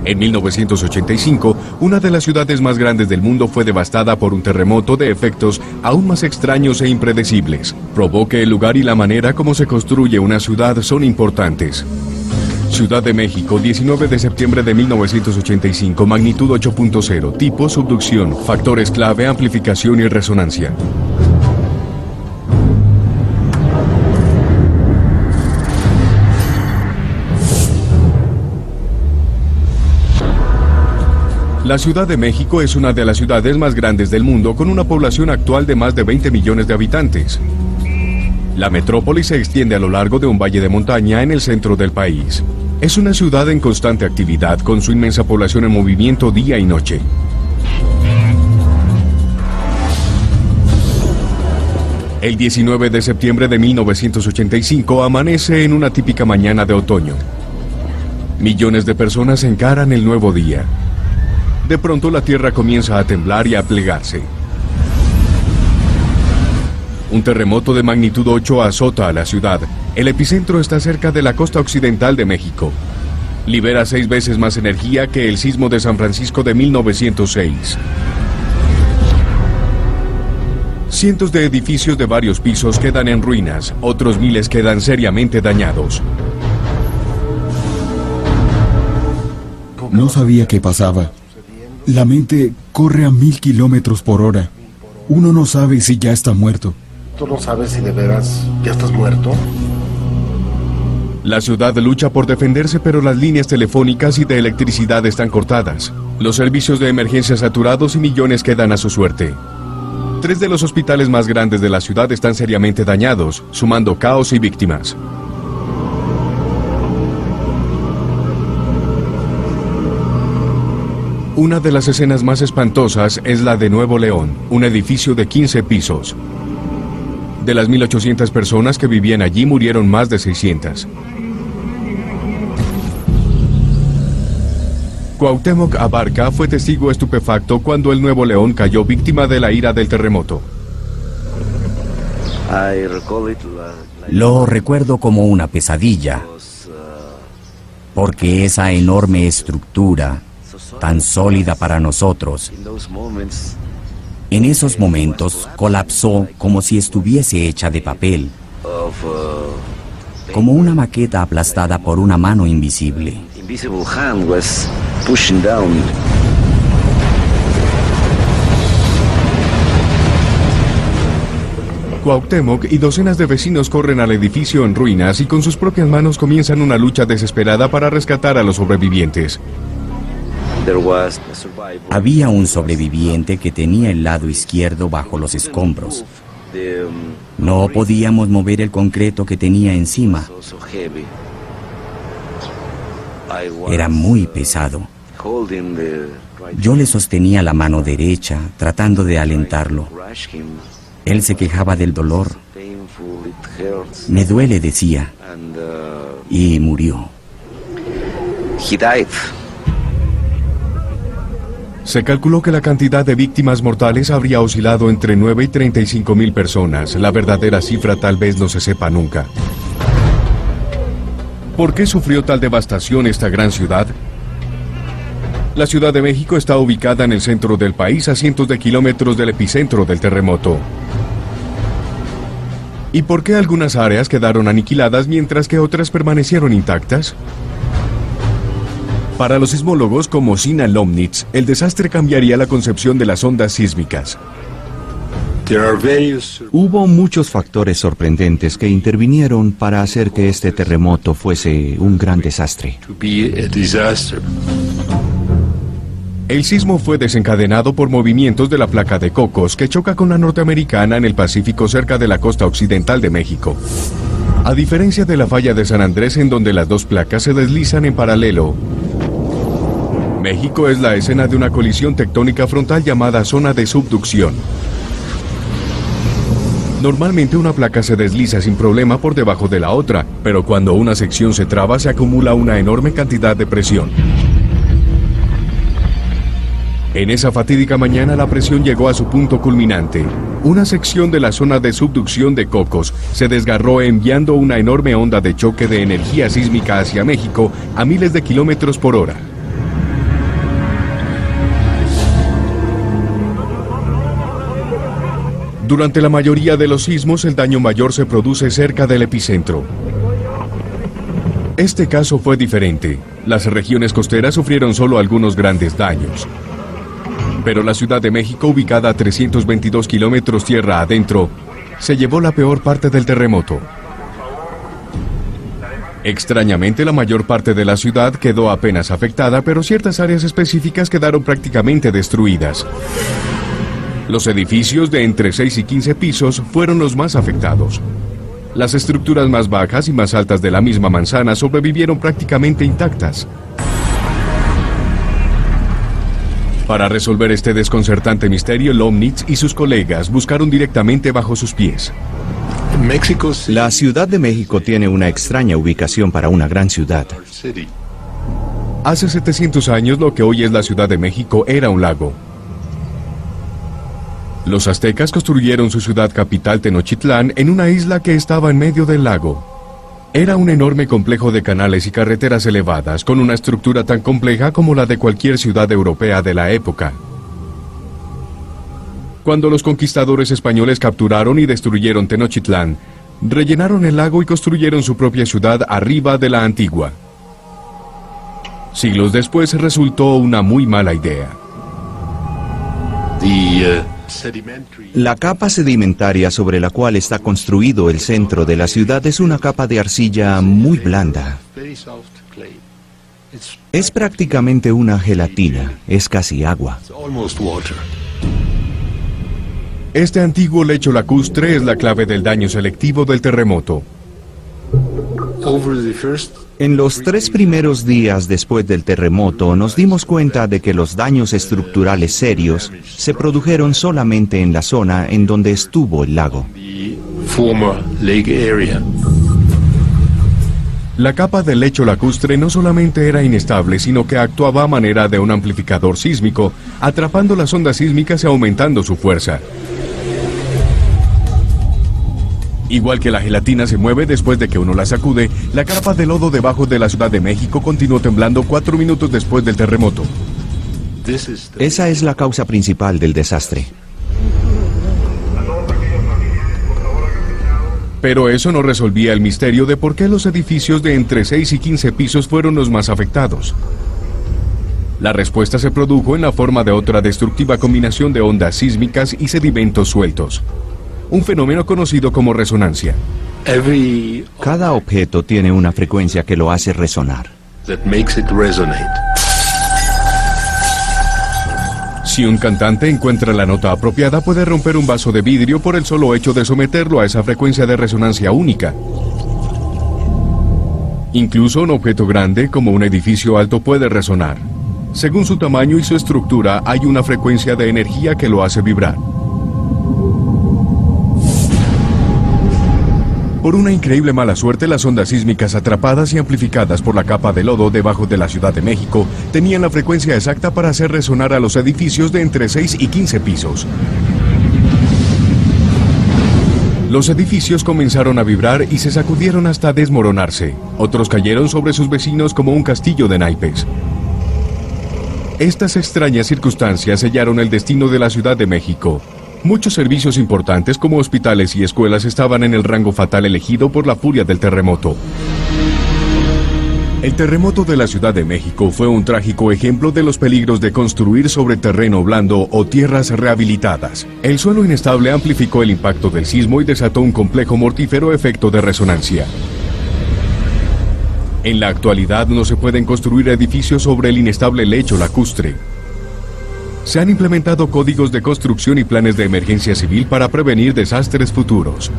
En 1985, una de las ciudades más grandes del mundo fue devastada por un terremoto de efectos aún más extraños e impredecibles. Probó que el lugar y la manera como se construye una ciudad son importantes. Ciudad de México, 19 de septiembre de 1985, magnitud 8.0, tipo subducción, factores clave, amplificación y resonancia. La Ciudad de México es una de las ciudades más grandes del mundo, con una población actual de más de 20 millones de habitantes. La metrópoli se extiende a lo largo de un valle de montaña en el centro del país. Es una ciudad en constante actividad, con su inmensa población en movimiento día y noche. El 19 de septiembre de 1985 amanece en una típica mañana de otoño. Millones de personas encaran el nuevo día. De pronto la tierra comienza a temblar y a plegarse. Un terremoto de magnitud 8 azota a la ciudad. El epicentro está cerca de la costa occidental de México. Libera 6 veces más energía que el sismo de San Francisco de 1906. Cientos de edificios de varios pisos quedan en ruinas, otros miles quedan seriamente dañados. No sabía qué pasaba. La mente corre a 1000 kilómetros por hora. Uno no sabe si ya está muerto. ¿Tú no sabes si de veras ya estás muerto? La ciudad lucha por defenderse, pero las líneas telefónicas y de electricidad están cortadas. Los servicios de emergencia saturados y millones quedan a su suerte. 3 de los hospitales más grandes de la ciudad están seriamente dañados, sumando caos y víctimas. Una de las escenas más espantosas es la de Nuevo León, un edificio de 15 pisos. De las 1.800 personas que vivían allí, murieron más de 600. Cuauhtémoc Abarca fue testigo estupefacto cuando el Nuevo León cayó víctima de la ira del terremoto. Lo recuerdo como una pesadilla, porque esa enorme estructura, tan sólida para nosotros, en esos momentos colapsó como si estuviese hecha de papel, como una maqueta aplastada por una mano invisible. Cuauhtémoc y docenas de vecinos corren al edificio en ruinas y con sus propias manos comienzan una lucha desesperada para rescatar a los sobrevivientes. Había un sobreviviente que tenía el lado izquierdo bajo los escombros. No podíamos mover el concreto que tenía encima. Era muy pesado. Yo le sostenía la mano derecha, tratando de alentarlo. Él se quejaba del dolor. Me duele, decía. Y murió. Se calculó que la cantidad de víctimas mortales habría oscilado entre 9 y 35.000 personas. La verdadera cifra tal vez no se sepa nunca. ¿Por qué sufrió tal devastación esta gran ciudad? La Ciudad de México está ubicada en el centro del país, a cientos de kilómetros del epicentro del terremoto. ¿Y por qué algunas áreas quedaron aniquiladas mientras que otras permanecieron intactas? Para los sismólogos como Sina Lomnitz, el desastre cambiaría la concepción de las ondas sísmicas. Hubo muchos factores sorprendentes que intervinieron para hacer que este terremoto fuese un gran desastre. El sismo fue desencadenado por movimientos de la placa de Cocos, que choca con la norteamericana en el Pacífico cerca de la costa occidental de México. A diferencia de la falla de San Andrés, en donde las dos placas se deslizan en paralelo, México es la escena de una colisión tectónica frontal llamada zona de subducción. Normalmente una placa se desliza sin problema por debajo de la otra, pero cuando una sección se traba se acumula una enorme cantidad de presión. En esa fatídica mañana la presión llegó a su punto culminante. Una sección de la zona de subducción de Cocos se desgarró enviando una enorme onda de choque de energía sísmica hacia México a miles de kilómetros por hora. Durante la mayoría de los sismos, el daño mayor se produce cerca del epicentro. Este caso fue diferente. Las regiones costeras sufrieron solo algunos grandes daños. Pero la Ciudad de México, ubicada a 322 kilómetros tierra adentro, se llevó la peor parte del terremoto. Extrañamente, la mayor parte de la ciudad quedó apenas afectada, pero ciertas áreas específicas quedaron prácticamente destruidas. Los edificios de entre 6 y 15 pisos fueron los más afectados. Las estructuras más bajas y más altas de la misma manzana sobrevivieron prácticamente intactas. Para resolver este desconcertante misterio, Lomnitz y sus colegas buscaron directamente bajo sus pies. La Ciudad de México tiene una extraña ubicación para una gran ciudad. Hace 700 años, lo que hoy es la Ciudad de México era un lago. Los aztecas construyeron su ciudad capital, Tenochtitlán, en una isla que estaba en medio del lago. Era un enorme complejo de canales y carreteras elevadas, con una estructura tan compleja como la de cualquier ciudad europea de la época. Cuando los conquistadores españoles capturaron y destruyeron Tenochtitlán, rellenaron el lago y construyeron su propia ciudad arriba de la antigua. Siglos después resultó una muy mala idea. La capa sedimentaria sobre la cual está construido el centro de la ciudad es una capa de arcilla muy blanda. Es prácticamente una gelatina, es casi agua. Este antiguo lecho lacustre es la clave del daño selectivo del terremoto. En los 3 primeros días después del terremoto nos dimos cuenta de que los daños estructurales serios se produjeron solamente en la zona en donde estuvo el lago. La capa del lecho lacustre no solamente era inestable, sino que actuaba a manera de un amplificador sísmico, atrapando las ondas sísmicas y aumentando su fuerza. Igual que la gelatina se mueve después de que uno la sacude, la capa de lodo debajo de la Ciudad de México continuó temblando 4 minutos después del terremoto. Esa es la causa principal del desastre. Pero eso no resolvía el misterio de por qué los edificios de entre 6 y 15 pisos fueron los más afectados. La respuesta se produjo en la forma de otra destructiva combinación de ondas sísmicas y sedimentos sueltos. Un fenómeno conocido como resonancia. Cada objeto tiene una frecuencia que lo hace resonar. Si un cantante encuentra la nota apropiada, puede romper un vaso de vidrio por el solo hecho de someterlo a esa frecuencia de resonancia única. Incluso un objeto grande, como un edificio alto, puede resonar. Según su tamaño y su estructura, hay una frecuencia de energía que lo hace vibrar. Por una increíble mala suerte, las ondas sísmicas atrapadas y amplificadas por la capa de lodo debajo de la Ciudad de México tenían la frecuencia exacta para hacer resonar a los edificios de entre 6 y 15 pisos. Los edificios comenzaron a vibrar y se sacudieron hasta desmoronarse. Otros cayeron sobre sus vecinos como un castillo de naipes. Estas extrañas circunstancias sellaron el destino de la Ciudad de México. Muchos servicios importantes como hospitales y escuelas estaban en el rango fatal elegido por la furia del terremoto. El terremoto de la Ciudad de México fue un trágico ejemplo de los peligros de construir sobre terreno blando o tierras rehabilitadas. El suelo inestable amplificó el impacto del sismo y desató un complejo mortífero efecto de resonancia. En la actualidad no se pueden construir edificios sobre el inestable lecho lacustre. Se han implementado códigos de construcción y planes de emergencia civil para prevenir desastres futuros.